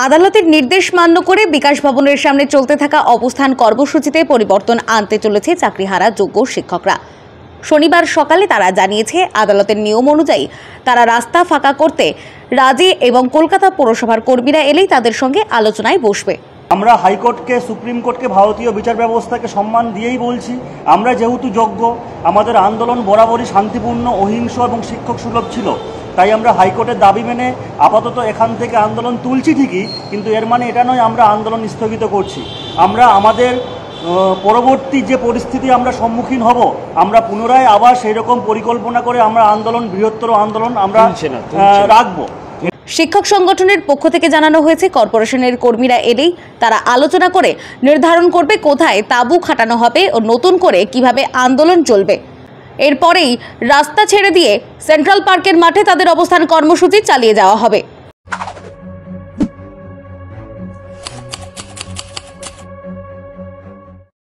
আদালতের নির্দেশ মান্য করে বিকাশ ভবনের সামনে চলতে থাকা অবস্থান কর্মসূচিতে পরিবর্তন আনতে চলেছে চাকরিহারা যোগ্য শিক্ষকরা। শনিবার সকালে তারা জানিয়েছে, আদালতের নিয়ম অনুযায়ী তারা রাস্তা ফাঁকা করতে রাজি এবং কলকাতা পৌরসভার কর্মীরা এলেই তাদের সঙ্গে আলোচনায় বসবে। আমরা হাইকোর্টকে, সুপ্রিম কোর্টকে, ভারতীয় বিচার ব্যবস্থাকে সম্মান দিয়েই বলছি, আমরা যেহেতু যোগ্য, আমাদের আন্দোলন বরাবরই শান্তিপূর্ণ, অহিংস এবং শিক্ষক সুলভ ছিল, তাই আমরা হাইকোর্টের দাবি মেনে আপাতত এখান থেকে আন্দোলন তুলছি ঠিকই, কিন্তু এর মানে এটা নয় আমরা আন্দোলন স্থগিত করছি। আমরা আমাদের পরবর্তী যে পরিস্থিতি আমরা সম্মুখীন হব, আমরা পুনরায় আবার সেই রকম পরিকল্পনা করে আমরা আন্দোলন, বৃহত্তর আন্দোলন আমরা রাখবো। শিক্ষক সংগঠনের পক্ষ থেকে জানানো হয়েছে, কর্পোরেশনের কর্মীরা এলেই তারা আলোচনা করে নির্ধারণ করবে কোথায় তাঁবু খাটানো হবে ও নতুন করে কিভাবে আন্দোলন চলবে। এরপরেই রাস্তা ছেড়ে দিয়ে সেন্ট্রাল পার্কের মাঠে তাদের অবস্থান কর্মসূচি চালিয়ে যাওয়া হবে।